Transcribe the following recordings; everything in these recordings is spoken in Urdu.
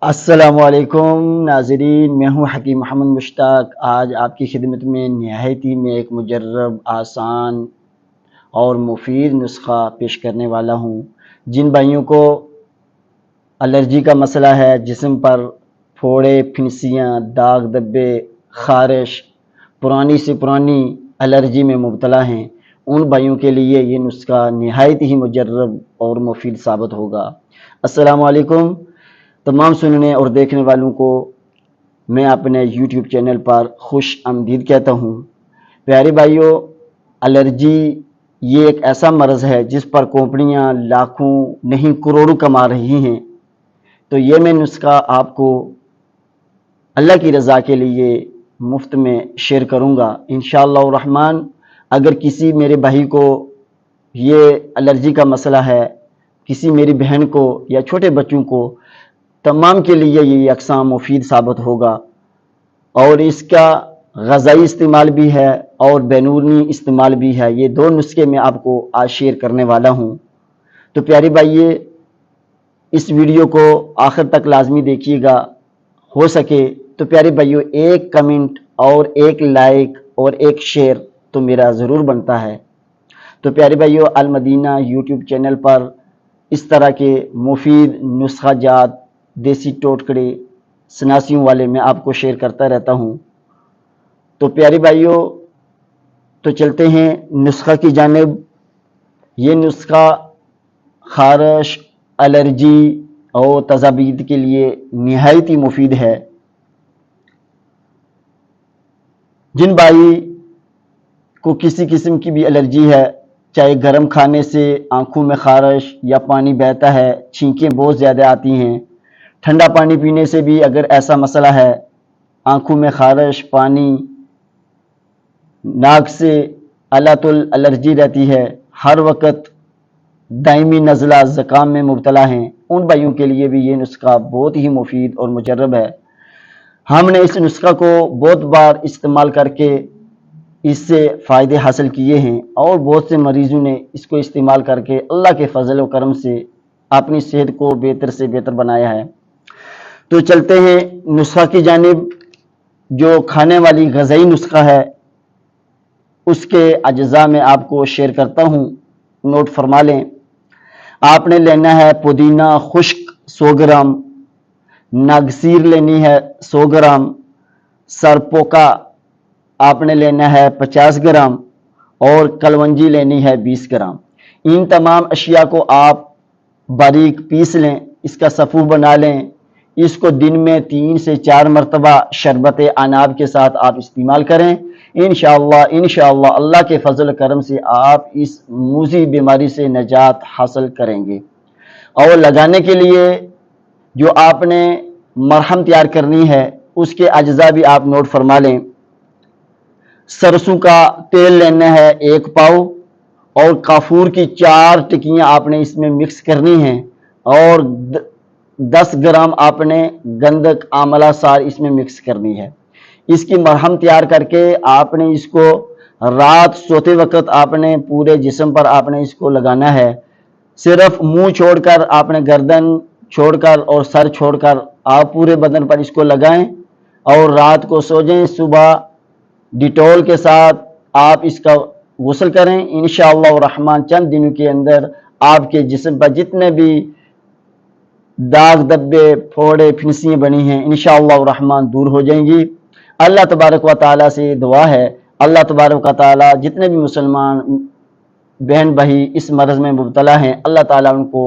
السلام علیکم ناظرین، میں ہوں حکیم محمد مشتاق۔ آج آپ کی خدمت میں نہایتی میں ایک مجرب، آسان اور مفید نسخہ پیش کرنے والا ہوں۔ جن بھائیوں کو الرجی کا مسئلہ ہے، جسم پر پھوڑے، پھنسیاں، داغ دبے، خارش، پرانی سے پرانی الرجی میں مبتلا ہیں، ان بھائیوں کے لیے یہ نسخہ نہایت ہی مجرب اور مفید ثابت ہوگا۔ السلام علیکم تمام سننے اور دیکھنے والوں کو میں اپنے یوٹیوب چینل پر خوش آمدید کہتا ہوں۔ پیارے بھائیوں، الرجی یہ ایک ایسا مرض ہے جس پر کمپنیاں لاکھوں نہیں کروڑوں کما رہی ہیں، تو یہ میں نسخہ آپ کو اللہ کی رضا کے لیے مفت میں شیئر کروں گا انشاءاللہ الرحمن۔ اگر کسی میرے بھائی کو یہ الرجی کا مسئلہ ہے، کسی میری بہن کو یا چھوٹے بچوں کو، تمام کے لیے یہ اقسام مفید ثابت ہوگا، اور اس کا غذائی استعمال بھی ہے اور بیرونی استعمال بھی ہے۔ یہ دو نسخے میں آپ کو آج شیئر کرنے والا ہوں۔ تو پیارے بھائی، اس ویڈیو کو آخر تک لازمی دیکھیے گا۔ ہو سکے تو پیارے بھائیو، ایک کمنٹ اور ایک لائک اور ایک شیئر تو میرا ضرور بنتا ہے۔ تو پیارے بھائیو، المدینہ یوٹیوب چینل پر اس طرح کے مفید نسخہ جات، دیسی ٹوٹکڑے، سناسیوں والے میں آپ کو شیئر کرتا رہتا ہوں۔ تو پیارے بھائیو، تو چلتے ہیں نسخہ کی جانب۔ یہ نسخہ خارش، الرجی اور تذابیط کے لیے نہایت ہی مفید ہے۔ جن بھائی کو کسی قسم کی بھی الرجی ہے، چاہے گرم کھانے سے آنکھوں میں خارش یا پانی بہتا ہے، چھینکیں بہت زیادہ آتی ہیں، ٹھنڈا پانی پینے سے بھی اگر ایسا مسئلہ ہے، آنکھوں میں خارش، پانی، ناک سے علت الرجی رہتی ہے، ہر وقت دائمی نزلہ زکام میں مبتلا ہیں، ان بھائیوں کے لیے بھی یہ نسخہ بہت ہی مفید اور مجرب ہے۔ ہم نے اس نسخہ کو بہت بار استعمال کر کے اس سے فائدے حاصل کیے ہیں، اور بہت سے مریضوں نے اس کو استعمال کر کے اللہ کے فضل و کرم سے اپنی صحت کو بہتر سے بہتر بنایا ہے۔ تو چلتے ہیں نسخہ کی جانب۔ جو کھانے والی غذائی نسخہ ہے، اس کے اجزاء میں آپ کو شیئر کرتا ہوں، نوٹ فرما لیں۔ آپ نے لینا ہے پودینہ خشک 100 گرام، ناگسیر لینی ہے 100 گرام، سرپوکا آپ نے لینا ہے 50 گرام، اور کلونجی لینی ہے 20 گرام۔ ان تمام اشیاء کو آپ باریک پیس لیں، اس کا صفو بنا لیں۔ اس کو دن میں 3 سے 4 مرتبہ شربت عناب کے ساتھ آپ استعمال کریں۔ انشاءاللہ اللہ کے فضل و کرم سے آپ اس موذی بیماری سے نجات حاصل کریں گے۔ اور لگانے کے لیے جو آپ نے مرہم تیار کرنی ہے، اس کے اجزاء بھی آپ نوٹ فرما لیں۔ سرسوں کا تیل لینا ہے 1 پاؤ، اور کافور کی 4 ٹکیاں آپ نے اس میں مکس کرنی ہیں، اور 10 گرام آپ نے گندک آملہ سار اس میں مکس کرنی ہے۔ اس کی مرہم تیار کر کے آپ نے اس کو رات سوتے وقت آپ نے پورے جسم پر آپ نے اس کو لگانا ہے۔ صرف منہ چھوڑ کر آپ نے گردن چھوڑ کر اور سر چھوڑ کر آپ پورے بدن پر اس کو لگائیں، اور رات کو سو جائیں۔ صبح ڈیٹول کے ساتھ آپ اس کا غسل کریں۔ انشاءاللہ الرحمن چند دنوں کے اندر آپ کے جسم پر جتنے بھی داغ دبے، پھوڑے، پھنسیاں بنی ہیں، انشاءاللہ الرحمن دور ہو جائیں گی۔ اللہ تبارک و تعالیٰ سے دعا ہے، اللہ تبارک و تعالیٰ جتنے بھی مسلمان بہن بھائی اس مرض میں مبتلا ہیں، اللہ تعالیٰ ان کو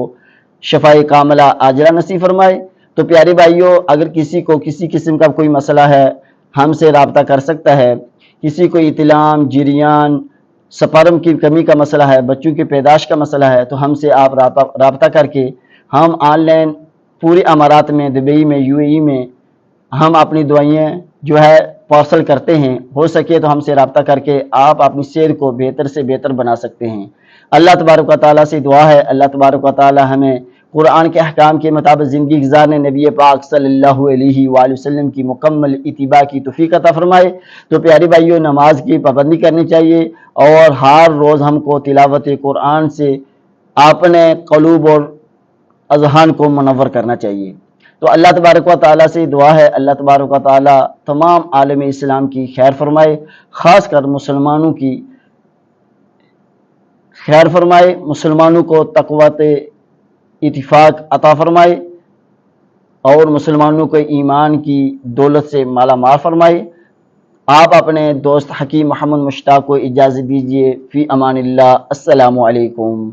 شفائے کاملہ عاجلہ نصیب فرمائے۔ تو پیارے بھائیوں، اگر کسی کو کسی قسم کا کوئی مسئلہ ہے، ہم سے رابطہ کر سکتا ہے۔ کسی کو اطلام، جریان، سپرم کی کمی کا مسئلہ ہے، بچوں کی پیدائش کا مسئلہ ہے، تو ہم سے آپ رابطہ کر کے ہم آن لائن پورے امارات میں، دبئی میں، UAE میں ہم اپنی دوائیں جو ہے پارسل کرتے ہیں۔ ہو سکے تو ہم سے رابطہ کر کے آپ اپنی صحت کو بہتر سے بہتر بنا سکتے ہیں۔ اللہ تبارک و تعالیٰ سے دعا ہے، اللہ تبارک و تعالیٰ ہمیں قرآن کے احکام کے مطابق زندگی گزارنے، نبی پاک صلی اللہ علیہ وآلہ وسلم کی مکمل اتباع کی توفیق عطا فرمائے۔ تو پیارے بھائیوں، نماز کی پابندی کرنی چاہیے، اور ہر روز ہم کو تلاوت قرآن سے اپنے قلوب اور اذہان کو منور کرنا چاہیے۔ تو اللہ تبارک و تعالیٰ سے دعا ہے اللہ تبارک و تعالیٰ تمام عالم اسلام کی خیر فرمائے، خاص کر مسلمانوں کی خیر فرمائے، مسلمانوں کو تقویٰ اتفاق عطا فرمائے اور مسلمانوں کو ایمان کی دولت سے مالا مال فرمائے۔ آپ اپنے دوست حکیم محمد مشتاق کو اجازت دیجیے، فی امان اللہ، السلام علیکم۔